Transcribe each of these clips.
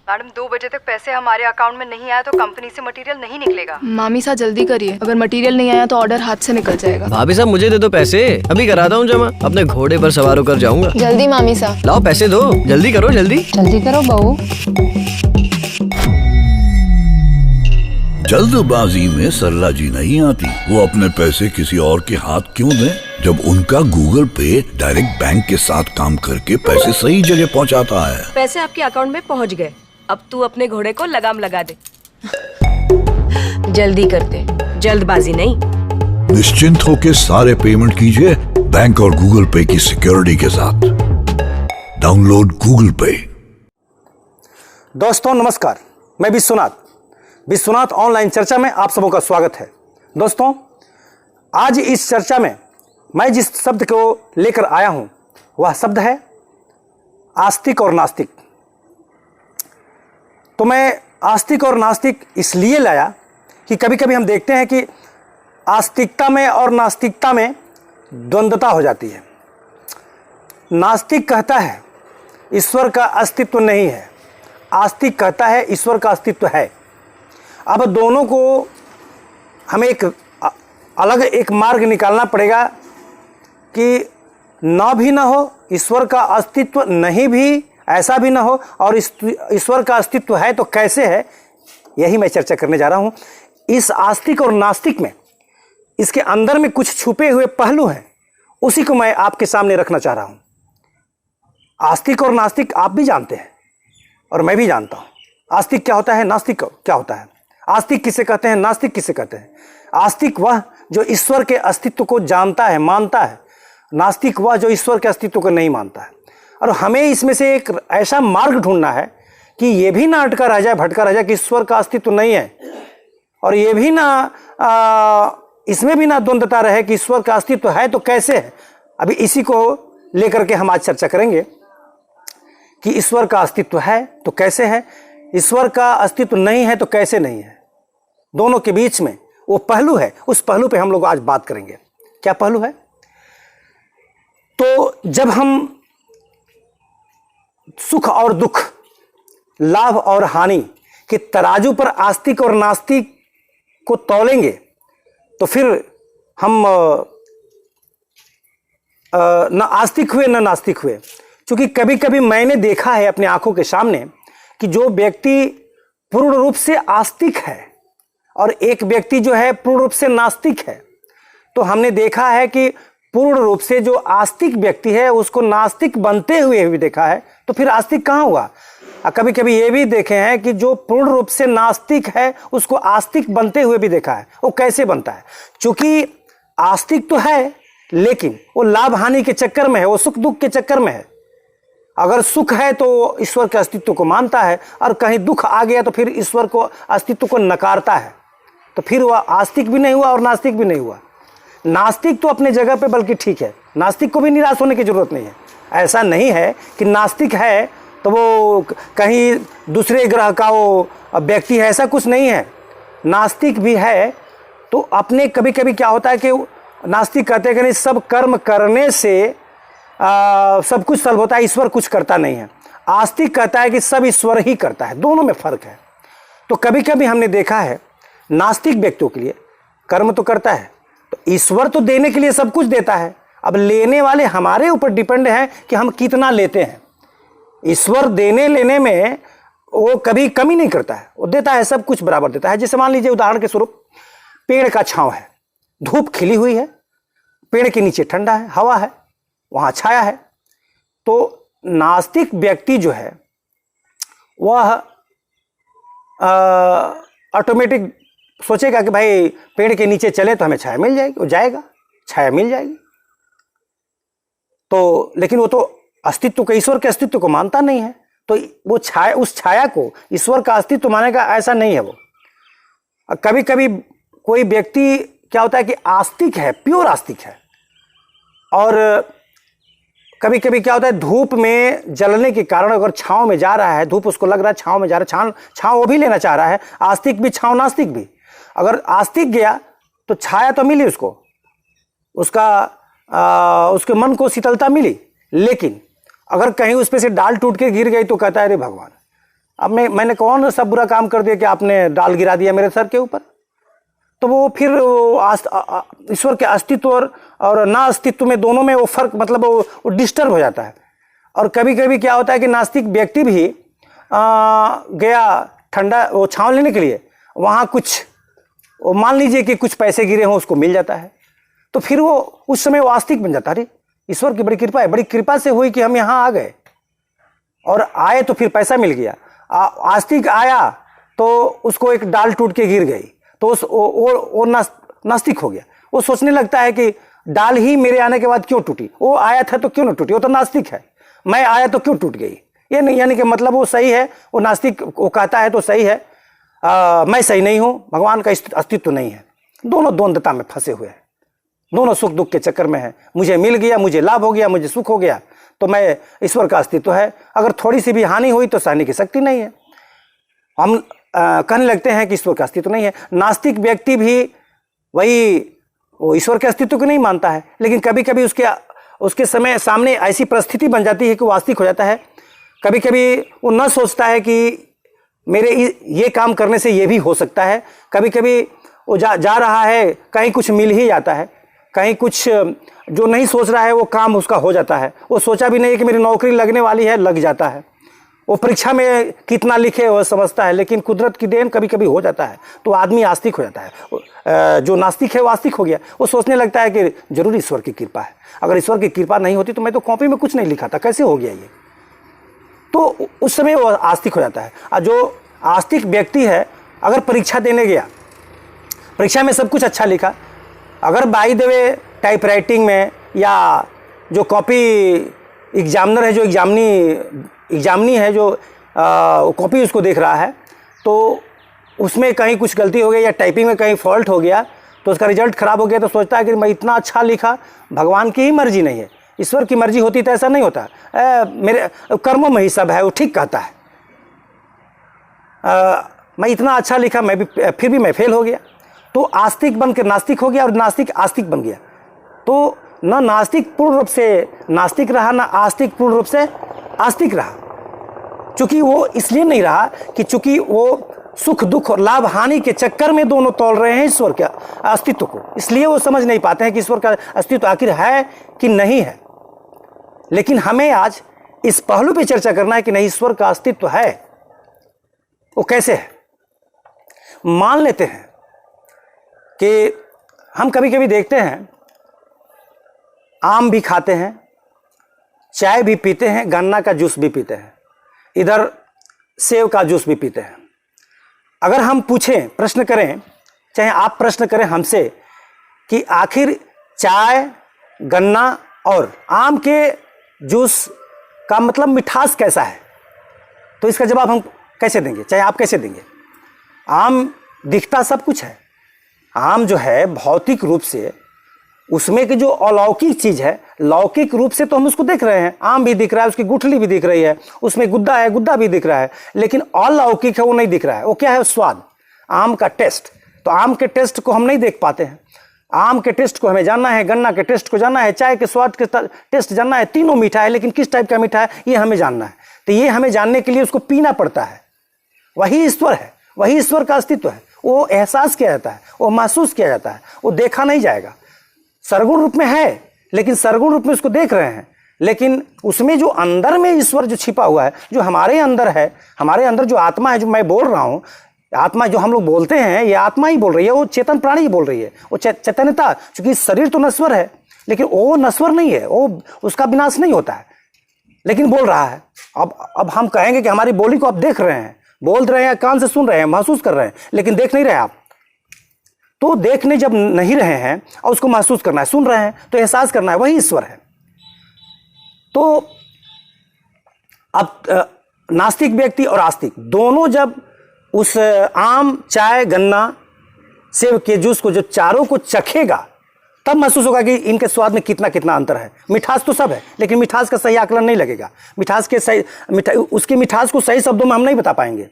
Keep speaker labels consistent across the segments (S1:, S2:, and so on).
S1: Madam 2 बजे तक पैसे हमारे अकाउंट में नहीं आया तो कंपनी से मटेरियल नहीं निकलेगा।
S2: मामी साहब जल्दी करिए, अगर मटेरियल नहीं आया तो ऑर्डर हाथ से निकल जाएगा।
S3: भाभी साहब मुझे दे दो पैसे, अभी कराता हूँ जमा, अपने घोड़े पर सवार होकर जाऊंगा।
S2: जल्दी मामी साहब।
S3: लाओ पैसे दो, जल्दी करो जल्दी।
S2: जल्दी करो बहू।
S4: जल्दबाजी में सरला जी नहीं आती। वो अपने पैसे किसी और के हाथ क्यों दें, जब उनका गूगल पे डायरेक्ट बैंक के साथ काम करके पैसे सही जगह पहुंचाता है।
S5: पैसे आपके अकाउंट में पहुंच गए, अब तू अपने घोड़े को लगाम लगा दे। जल्दी करते, जल्दबाजी नहीं।
S4: निश्चिंत होके सारे पेमेंट कीजिए बैंक और गूगल पे की सिक्योरिटी के साथ। डाउनलोड गूगल पे।
S6: दोस्तों नमस्कार, मैं विश्वनाथ ऑनलाइन चर्चा में आप सबों का स्वागत है। दोस्तों आज इस चर्चा में मैं जिस शब्द को लेकर आया हूं वह शब्द है आस्तिक और नास्तिक। तो मैं आस्तिक और नास्तिक इसलिए लाया कि कभी कभी हम देखते हैं कि आस्तिकता में और नास्तिकता में द्वंद्वता हो जाती है। नास्तिक कहता है ईश्वर का अस्तित्व नहीं है, आस्तिक कहता है ईश्वर का अस्तित्व है। अब दोनों को हमें अलग एक मार्ग निकालना पड़ेगा कि ना भी ना हो, ईश्वर का अस्तित्व नहीं भी, ऐसा भी ना हो, और ईश्वर का अस्तित्व है तो कैसे है, यही मैं चर्चा करने जा रहा हूं। इस आस्तिक और नास्तिक में इसके अंदर में कुछ छुपे हुए पहलू हैं, उसी को मैं आपके सामने रखना चाह रहा हूं। आस्तिक और नास्तिक आप भी जानते हैं और मैं भी जानता हूं। आस्तिक क्या होता है, नास्तिक क्या होता है। आस्तिक किसे कहते हैं, नास्तिक किसे कहते हैं। आस्तिक वह जो ईश्वर के अस्तित्व को जानता है, मानता है। नास्तिक वह जो ईश्वर के अस्तित्व को नहीं मानता है। और हमें इसमें से एक ऐसा मार्ग ढूंढना है कि ये भी ना अटका रह जाए, भटका रह जाए कि ईश्वर का अस्तित्व नहीं है, और ये भी ना इसमें भी ना द्वंद्वता रहे कि ईश्वर का अस्तित्व है तो कैसे है। अभी इसी को लेकर के हम आज चर्चा करेंगे कि ईश्वर का अस्तित्व है तो कैसे है, ईश्वर का अस्तित्व नहीं है तो कैसे नहीं है। दोनों के बीच में वो पहलू है, उस पहलू पे हम लोग आज बात करेंगे। क्या पहलू है? तो जब हम सुख और दुख, लाभ और हानि के तराजू पर आस्तिक और नास्तिक को तौलेंगे तो फिर हम न आस्तिक हुए न नास्तिक हुए। क्योंकि कभी कभी मैंने देखा है अपनी आंखों के सामने कि जो व्यक्ति पूर्ण रूप से आस्तिक है और एक व्यक्ति जो है पूर्ण रूप से नास्तिक है, तो हमने देखा है कि पूर्ण रूप से जो आस्तिक व्यक्ति है उसको नास्तिक बनते हुए भी देखा है, तो फिर आस्तिक कहाँ हुआ। कभी कभी ये भी देखे हैं कि जो पूर्ण रूप से नास्तिक है उसको आस्तिक बनते हुए भी देखा है। वो कैसे बनता है? क्योंकि आस्तिक तो है लेकिन वो लाभ हानि के चक्कर में है, वो सुख दुख के चक्कर में है। अगर सुख है तो ईश्वर के अस्तित्व को मानता है, और कहीं दुख आ गया तो फिर ईश्वर को अस्तित्व को नकारता है। तो फिर वह आस्तिक भी नहीं हुआ और नास्तिक भी नहीं हुआ। नास्तिक तो अपने जगह पे बल्कि ठीक है, नास्तिक को भी निराश होने की जरूरत नहीं है। ऐसा नहीं है कि नास्तिक है तो वो कहीं दूसरे ग्रह का वो व्यक्ति है, ऐसा कुछ नहीं है। नास्तिक भी है तो अपने कभी कभी क्या होता है कि नास्तिक कहते हैं कि नहीं, सब कर्म करने से सब कुछ सल्व होता है, ईश्वर कुछ करता नहीं है। आस्तिक कहता है कि सब ईश्वर ही करता है। दोनों में फर्क है। तो कभी कभी हमने देखा है नास्तिक व्यक्तियों के लिए कर्म तो करता है, तो ईश्वर तो देने के लिए सब कुछ देता है। अब लेने वाले हमारे ऊपर डिपेंड है कि हम कितना लेते हैं। ईश्वर देने लेने में वो कभी कमी नहीं करता है, वो देता है, सब कुछ बराबर देता है। जैसे मान लीजिए उदाहरण के स्वरूप पेड़ का छांव है, धूप खिली हुई है, पेड़ के नीचे ठंडा है, हवा है, वहां छाया है। तो नास्तिक व्यक्ति जो है वह ऑटोमेटिक सोचेगा कि भाई पेड़ के नीचे चले तो हमें छाया मिल जाएगी, वो जाएगा, छाया मिल जाएगी। तो लेकिन वो तो अस्तित्व को, ईश्वर के अस्तित्व को मानता नहीं है, तो वो छाया, उस छाया को ईश्वर का अस्तित्व मानेगा, ऐसा नहीं है वो। कभी कभी कोई व्यक्ति क्या होता है कि आस्तिक है, प्योर आस्तिक है, और कभी कभी क्या होता है धूप में जलने के कारण अगर छांव में जा रहा है, धूप उसको लग रहा है छांव में जा रहा है, छांव वो भी लेना चाह रहा है, आस्तिक भी छांव नास्तिक भी। अगर आस्तिक गया तो छाया तो मिली उसको, उसके मन को शीतलता मिली, लेकिन अगर कहीं उस पे से डाल टूट के गिर गई तो कहता है अरे भगवान, अब मैंने कौन सा बुरा काम कर दिया कि आपने डाल गिरा दिया मेरे सर के ऊपर? तो वो फिर ईश्वर के अस्तित्व और ना अस्तित्व में, दोनों में वो फर्क, मतलब वो डिस्टर्ब हो जाता है। और कभी कभी क्या होता है कि नास्तिक व्यक्ति भी गया ठंडा वो छांव लेने के लिए, वहाँ कुछ वो मान लीजिए कि कुछ पैसे गिरे हों, उसको मिल जाता है, तो फिर वो उस समय वो आस्तिक बन जाता है। अरे ईश्वर की बड़ी कृपा है, बड़ी कृपा से हुई कि हम यहाँ आ गए, और आए तो फिर पैसा मिल गया। आस्तिक आया तो उसको एक डाल टूट के गिर गई, तो वो नास्तिक हो गया। वो सोचने लगता है कि डाल ही मेरे आने के बाद क्यों टूटी, वो आया था तो क्यों ना टूटी, वो तो नास्तिक है। मैं आया तो क्यों टूट गई, ये नहीं, यानी कि मतलब वो सही है, वो नास्तिक वो कहता है तो सही है, मैं सही नहीं हूँ, भगवान का अस्तित्व नहीं है। दोनों द्वंद्वता में फंसे हुए हैं, दोनों सुख दुख के चक्कर में है। मुझे मिल गया, मुझे लाभ हो गया, मुझे सुख हो गया, तो मैं ईश्वर का अस्तित्व है। अगर थोड़ी सी भी हानि हुई तो सहने की शक्ति नहीं है। हम कहने लगते हैं कि ईश्वर का अस्तित्व नहीं है। नास्तिक व्यक्ति भी वही वो ईश्वर के अस्तित्व को नहीं मानता है, लेकिन कभी कभी उसके समय सामने ऐसी परिस्थिति बन जाती है कि वो आस्तिक हो जाता है। कभी कभी वो न सोचता है कि मेरे ये काम करने से ये भी हो सकता है। कभी कभी वो जा रहा है, कहीं कुछ मिल ही जाता है, कहीं कुछ जो नहीं सोच रहा है वो काम उसका हो जाता है। वो सोचा भी नहीं कि मेरी नौकरी लगने वाली है, लग जाता है। वो परीक्षा में कितना लिखे वो समझता है, लेकिन कुदरत की देन कभी कभी हो जाता है, तो आदमी आस्तिक हो जाता है। जो नास्तिक है वो आस्तिक हो गया। वो सोचने लगता है कि जरूर ईश्वर की कृपा है, अगर ईश्वर की कृपा नहीं होती तो मैं तो कॉपी में कुछ नहीं लिखा था, कैसे हो गया ये। तो उस समय वो आस्तिक हो जाता है। और जो आस्तिक व्यक्ति है, अगर परीक्षा देने गया, परीक्षा में सब कुछ अच्छा लिखा, अगर by the way type writing में या जो कॉपी एग्जामिनर है, जो एग्जामिनी है, जो कॉपी उसको देख रहा है, तो उसमें कहीं कुछ गलती हो गई या टाइपिंग में कहीं फॉल्ट हो गया, तो उसका रिजल्ट खराब हो गया, तो सोचता है कि मैं इतना अच्छा लिखा, भगवान की ही मर्जी नहीं है। ईश्वर की मर्जी होती तो ऐसा नहीं होता। मेरे कर्मों में ही सब है, वो ठीक कहता है। मैं इतना अच्छा लिखा, मैं भी फिर भी मैं फेल हो गया। तो आस्तिक बन के नास्तिक हो गया और नास्तिक आस्तिक बन गया। तो न नास्तिक पूर्ण रूप से नास्तिक रहा, न आस्तिक पूर्ण रूप से आस्तिक रहा। चूंकि वो इसलिए नहीं रहा कि चूंकि वो सुख दुख और लाभ हानि के चक्कर में दोनों तौल रहे हैं ईश्वर के अस्तित्व को, इसलिए वो समझ नहीं पाते हैं कि ईश्वर का अस्तित्व आखिर है कि नहीं है। लेकिन हमें आज इस पहलू पे चर्चा करना है कि नहीं, ईश्वर का अस्तित्व है। वो कैसे है? मान लेते हैं कि हम कभी कभी देखते हैं, आम भी खाते हैं, चाय भी पीते हैं, गन्ना का जूस भी पीते हैं, इधर सेब का जूस भी पीते हैं। अगर हम पूछें, प्रश्न करें, चाहे आप प्रश्न करें हमसे कि आखिर चाय, गन्ना और आम के जूस का मतलब मिठास कैसा है, तो इसका जवाब हम कैसे देंगे, चाहे आप कैसे देंगे? आम दिखता सब कुछ है। आम जो है भौतिक रूप से उसमें की जो अलौकिक चीज है, लौकिक रूप से तो हम उसको देख रहे हैं, आम भी दिख रहा है, उसकी गुठली भी दिख रही है, उसमें गुद्दा है, गुद्दा भी दिख रहा है, लेकिन अलौकिक है वो नहीं दिख रहा है। वो क्या है? स्वाद, आम का टेस्ट। तो आम के टेस्ट को हम नहीं देख पाते हैं। आम के टेस्ट को हमें जानना है, गन्ना के टेस्ट को जानना है, चाय के स्वाद के टेस्ट जानना है। तीनों मीठा है, लेकिन किस टाइप का मीठा है ये हमें जानना है। तो ये हमें जानने के लिए उसको पीना पड़ता है। वही ईश्वर है, वही ईश्वर का अस्तित्व है। वो एहसास किया जाता है, वो महसूस किया जाता है, वो देखा नहीं जाएगा। सरगुण रूप में है, लेकिन सरगुण रूप में उसको देख रहे हैं, लेकिन उसमें जो अंदर में ईश्वर जो छिपा हुआ है, जो हमारे अंदर है, हमारे अंदर जो आत्मा है, जो मैं बोल रहा हूँ, आत्मा जो हम लोग बोलते हैं, ये आत्मा ही बोल रही है, वो चेतन प्राणी ही बोल रही है, वो चैतन्यता। क्योंकि शरीर तो नश्वर है, लेकिन वो नश्वर नहीं है, वो उसका विनाश नहीं होता है, लेकिन बोल रहा है। अब हम कहेंगे कि हमारी बोली को आप देख रहे हैं, बोल रहे हैं, कान से सुन रहे हैं, महसूस कर रहे हैं, लेकिन देख नहीं रहे आप। तो देखने जब नहीं रहे हैं और उसको महसूस करना है, सुन रहे हैं तो एहसास करना है, वही ईश्वर है। तो अब नास्तिक व्यक्ति और आस्तिक दोनों जब उस आम, चाय, गन्ना, सेब के जूस को, जो चारों को चखेगा, तब महसूस होगा कि इनके स्वाद में कितना कितना अंतर है। मिठास तो सब है, लेकिन मिठास का सही आकलन नहीं लगेगा। उसकी मिठास को सही शब्दों में हम नहीं बता पाएंगे।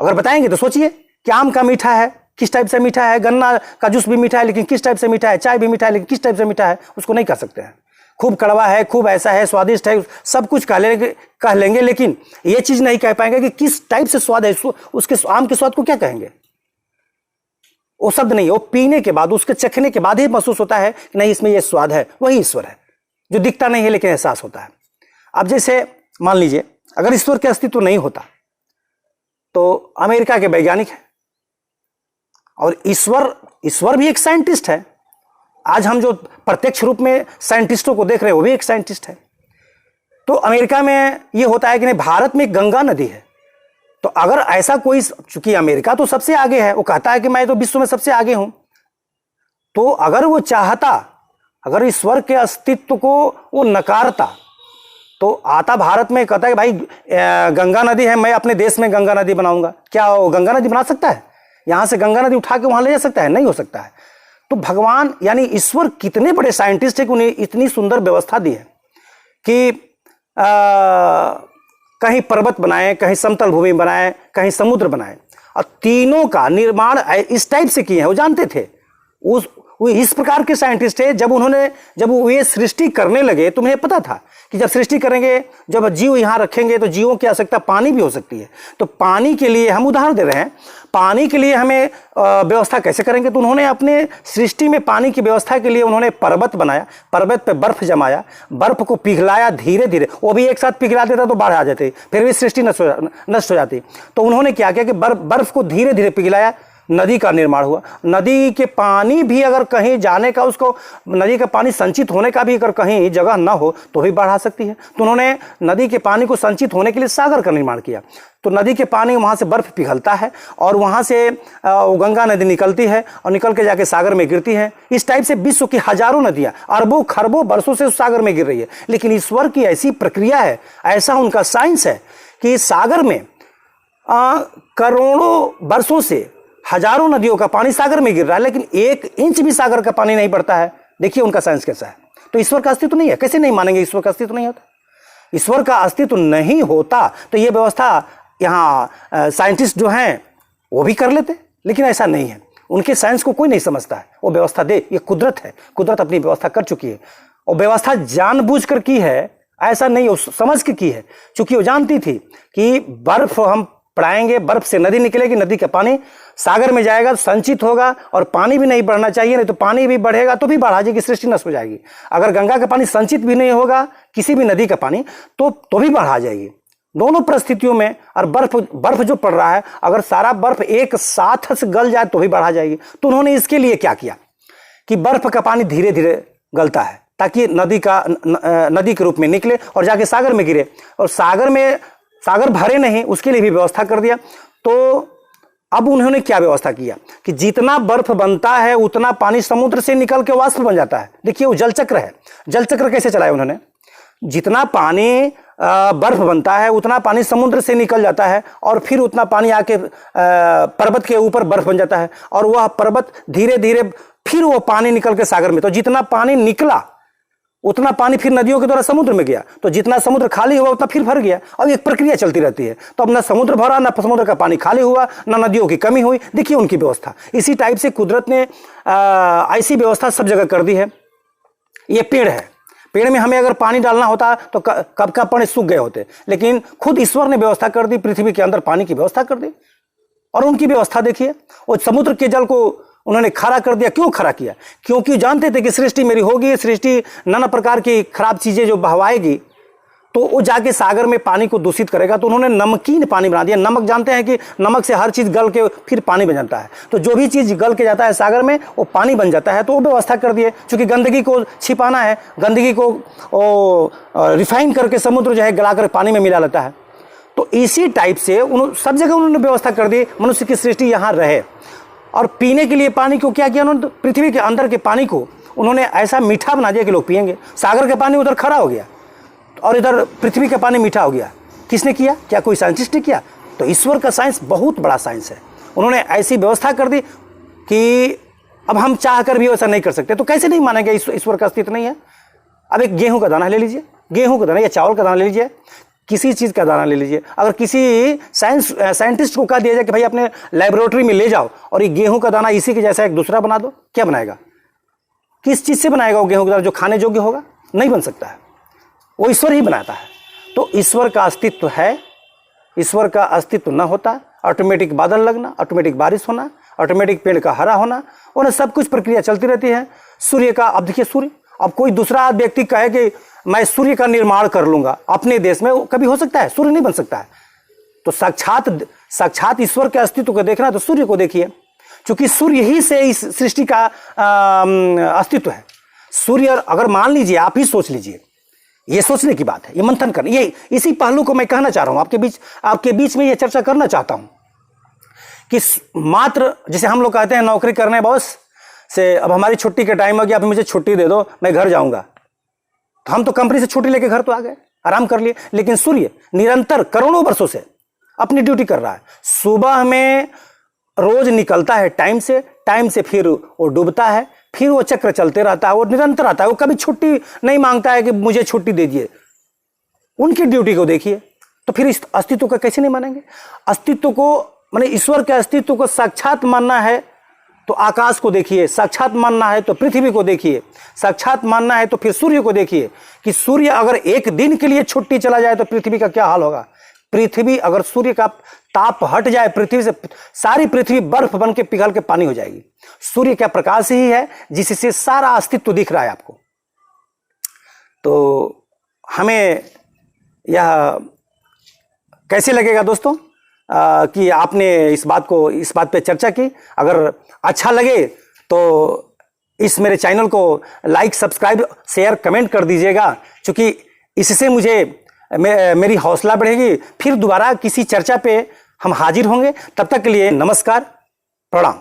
S6: अगर बताएंगे तो सोचिए कि आम का मीठा है, किस टाइप से मीठा है, गन्ना का जूस भी मीठा है, लेकिन किस टाइप से मीठा है, चाय भी मीठा है, लेकिन किस टाइप से मीठा है, उसको नहीं कर सकते हैं। खूब कड़वा है, खूब ऐसा है, स्वादिष्ट है, सब कुछ कह लेंगे, लेकिन ये चीज नहीं कह पाएंगे कि किस टाइप से स्वाद है, उसके आम के स्वाद को क्या कहेंगे। वो शब्द नहीं, वो पीने के बाद, उसके चखने के बाद ही महसूस होता है कि नहीं इसमें ये स्वाद है। वही ईश्वर है जो दिखता नहीं है लेकिन एहसास होता है। अब जैसे मान लीजिए अगर ईश्वर के अस्तित्व नहीं होता तो अमेरिका के वैज्ञानिक है और ईश्वर भी एक साइंटिस्ट है। आज हम जो प्रत्यक्ष रूप में साइंटिस्टों को देख रहे हैं वो भी एक साइंटिस्ट है। तो अमेरिका में ये होता है कि नहीं, भारत में गंगा नदी है, तो अगर ऐसा कोई, चूंकि अमेरिका तो सबसे आगे है, वो कहता है कि मैं तो विश्व में सबसे आगे हूं, तो अगर वो चाहता, अगर ईश्वर के अस्तित्व को वो नकारता तो आता भारत में, कहता है कि भाई गंगा नदी है, मैं अपने देश में गंगा नदी बनाऊंगा। क्या वो गंगा नदी बना सकता है? यहां से गंगा नदी उठा के वहां ले जा सकता है? नहीं हो सकता है। तो भगवान यानी ईश्वर कितने बड़े साइंटिस्ट है कि उन्हें इतनी सुंदर व्यवस्था दी है कि कहीं पर्वत बनाए, कहीं समतल भूमि बनाए, कहीं समुद्र बनाए, और तीनों का निर्माण इस टाइप से किए हैं। वो जानते थे, वो इस प्रकार के साइंटिस्ट है। जब वो ये सृष्टि करने लगे तो उन्हें पता था कि जब सृष्टि करेंगे, जब जीव यहाँ रखेंगे तो जीवों की आवश्यकता पानी भी हो सकती है। तो पानी के लिए हम उदाहरण दे रहे हैं, पानी के लिए हमें व्यवस्था कैसे करेंगे। तो उन्होंने अपने सृष्टि में पानी की व्यवस्था के लिए उन्होंने पर्वत बनाया, पर्वत पे बर्फ जमाया, बर्फ को पिघलाया धीरे धीरे। वो भी एक साथ पिघला देता तो बाढ़ आ जाती, फिर भी सृष्टि नष्ट हो जाती। तो उन्होंने क्या किया कि बर्फ को धीरे धीरे पिघलाया, नदी का निर्माण हुआ। नदी के पानी भी अगर कहीं जाने का, उसको नदी का पानी संचित होने का भी अगर कहीं जगह ना हो तो भी बाढ़ आ सकती है। तो उन्होंने नदी के पानी को संचित होने के लिए सागर का निर्माण किया। तो नदी के पानी वहाँ से बर्फ पिघलता है और वहाँ से वो गंगा नदी निकलती है और निकल के जाके सागर में गिरती है। इस टाइप से विश्व की हजारों नदियाँ अरबों खरबों वर्षों से उस सागर में गिर रही है। लेकिन ईश्वर की ऐसी प्रक्रिया है, ऐसा उनका साइंस है कि सागर में करोड़ों वर्षों से हजारों नदियों का पानी सागर में गिर रहा है, लेकिन 1 इंच भी सागर का पानी नहीं बढ़ता है। देखिए उनका साइंस कैसा है। तो ईश्वर का अस्तित्व नहीं है, कैसे नहीं मानेंगे ईश्वर का अस्तित्व नहीं होता। ईश्वर का अस्तित्व नहीं होता तो ये व्यवस्था यहाँ साइंटिस्ट जो हैं वो भी कर लेते, लेकिन ऐसा नहीं है। उनके साइंस को कोई नहीं समझता है। वो व्यवस्था दे, ये कुदरत है, कुदरत अपनी व्यवस्था कर चुकी है। और व्यवस्था जानबूझ कर की है, ऐसा नहीं, वो समझ के की है। चूंकि वो जानती थी कि बर्फ हम पड़ाएंगे, बर्फ से नदी निकलेगी, नदी का पानी सागर में जाएगा, संचित होगा, और पानी भी नहीं बढ़ना चाहिए, नहीं तो पानी भी बढ़ेगा तो भी बाढ़ आ जाएगी, सृष्टि नष्ट हो जाएगी। अगर गंगा का पानी संचित भी नहीं होगा, किसी भी नदी का पानी, तो भी बाढ़ आ जाएगी। दोनों परिस्थितियों में। और बर्फ जो पड़ रहा है, अगर सारा बर्फ एक साथ से गल जाए तो भी बाढ़ आ जाएगी। तो उन्होंने इसके लिए क्या किया कि बर्फ का पानी धीरे धीरे गलता है ताकि नदी के रूप में निकले और जाके सागर में गिरे। और सागर भरे नहीं, उसके लिए भी व्यवस्था कर दिया। तो अब उन्होंने क्या व्यवस्था किया कि जितना बर्फ बनता है उतना पानी समुद्र से निकल के वाष्प बन जाता है। देखिए वो जलचक्र है। जलचक्र कैसे चलाया उन्होंने? जितना पानी बर्फ बनता है उतना पानी समुद्र से निकल जाता है और फिर उतना पानी आके पर्वत के ऊपर बर्फ बन जाता है और वह पर्वत धीरे धीरे फिर वो पानी निकल के सागर में। तो जितना पानी निकला उतना पानी फिर नदियों के द्वारा समुद्र में गया। तो जितना समुद्र खाली हुआ उतना फिर भर गया। अब एक प्रक्रिया चलती रहती है। तो अब ना समुद्र भरा, ना समुद्र का पानी खाली हुआ, ना नदियों की कमी हुई। देखिए उनकी व्यवस्था। इसी टाइप से कुदरत ने ऐसी व्यवस्था सब जगह कर दी है। ये पेड़ है, पेड़ में हमें अगर पानी डालना होता तो कब का पेड़ सूख गए होते, लेकिन खुद ईश्वर ने व्यवस्था कर दी, पृथ्वी के अंदर पानी की व्यवस्था कर दी। और उनकी व्यवस्था देखिए, वो समुद्र के जल को उन्होंने खड़ा कर दिया। क्यों खड़ा किया? क्योंकि जानते थे कि सृष्टि मेरी होगी, सृष्टि नाना प्रकार की खराब चीजें जो बहवाएगी तो वो जाके सागर में पानी को दूषित करेगा। तो उन्होंने नमकीन पानी बना दिया। नमक जानते हैं कि नमक से हर चीज गल के फिर पानी बन जाता है। तो जो भी चीज गल के जाता है सागर में वो पानी बन जाता है। तो वो व्यवस्था कर दिए, क्योंकि गंदगी को छिपाना है, गंदगी को रिफाइन करके समुद्र जो है गलाकर पानी में मिला लेता है। तो इसी टाइप से सब जगह उन्होंने व्यवस्था कर दी, मनुष्य की सृष्टि यहाँ रहे। और पीने के लिए पानी को क्या किया उन्होंने? पृथ्वी के अंदर के पानी को उन्होंने ऐसा मीठा बना दिया कि लोग पिएंगे। सागर का पानी उधर खड़ा हो गया और इधर पृथ्वी का पानी मीठा हो गया। किसने किया? क्या कोई साइंटिस्ट ने किया? तो ईश्वर का साइंस बहुत बड़ा साइंस है। उन्होंने ऐसी व्यवस्था कर दी कि अब हम चाह कर भी वैसा नहीं कर सकते। तो कैसे नहीं मानेंगे ईश्वर का अस्तित्व नहीं है? अब एक गेहूं का दाना ले लीजिए, गेहूं का दाना या चावल का दाना ले लीजिए, किसी चीज़ का दाना ले लीजिए। अगर किसी साइंटिस्ट को कह दिया जाए कि भाई अपने लेबोरेटरी में ले जाओ और ये गेहूं का दाना इसी के जैसा एक दूसरा बना दो, क्या बनाएगा? किस चीज़ से बनाएगा वो गेहूं का दाना जो खाने योग्य होगा? नहीं बन सकता है, वो ईश्वर ही बनाता है। तो ईश्वर का अस्तित्व है, ईश्वर का अस्तित्व न होता ऑटोमेटिक बादल लगना, ऑटोमेटिक बारिश होना, ऑटोमेटिक पेड़ का हरा होना, और सब कुछ प्रक्रिया चलती रहती है। सूर्य का, अब देखिए सूर्य, अब कोई दूसरा व्यक्ति कहे कि मैं सूर्य का निर्माण कर लूंगा अपने देश में, वो कभी हो सकता है? सूर्य नहीं बन सकता है। तो साक्षात ईश्वर के अस्तित्व को देखना तो सूर्य को देखिए, क्योंकि सूर्य ही से इस सृष्टि का अस्तित्व है। सूर्य, अगर मान लीजिए, आप ही सोच लीजिए, ये सोचने की बात है, ये मंथन करना, ये इसी पहलू को मैं कहना चाह रहा हूं आपके बीच में ये चर्चा करना चाहता हूं कि मात्र जैसे हम लोग कहते हैं नौकरी करने बॉस से, अब हमारी छुट्टी का टाइम हो गया, अब मुझे छुट्टी दे दो, मैं घर जाऊंगा, तो हम तो कंपनी से छुट्टी लेके घर तो आ गए, आराम कर लिए। लेकिन सूर्य निरंतर करोड़ों वर्षों से अपनी ड्यूटी कर रहा है। सुबह में रोज निकलता है टाइम से फिर वो डूबता है, फिर वो चक्र चलते रहता है, वो निरंतर आता है, वो कभी छुट्टी नहीं मांगता है कि मुझे छुट्टी दे दिए। उनकी ड्यूटी को देखिए, तो फिर इस अस्तित्व को कैसे नहीं मानेंगे? अस्तित्व को, माने ईश्वर के अस्तित्व को साक्षात मानना है तो आकाश को देखिए, साक्षात मानना है तो पृथ्वी को देखिए, साक्षात मानना है तो फिर सूर्य को देखिए कि सूर्य अगर एक दिन के लिए छुट्टी चला जाए तो पृथ्वी का क्या हाल होगा। पृथ्वी, अगर सूर्य का ताप हट जाए पृथ्वी से, सारी पृथ्वी बर्फ बन के पिघल के पानी हो जाएगी। सूर्य का प्रकाश ही है जिससे सारा अस्तित्व दिख रहा है आपको। तो हमें यह कैसे लगेगा दोस्तों कि आपने इस बात पे चर्चा की? अगर अच्छा लगे तो इस मेरे चैनल को लाइक, सब्सक्राइब, शेयर, कमेंट कर दीजिएगा, क्योंकि इससे मुझे मेरी हौसला बढ़ेगी। फिर दोबारा किसी चर्चा पे हम हाजिर होंगे। तब तक के लिए नमस्कार, प्रणाम।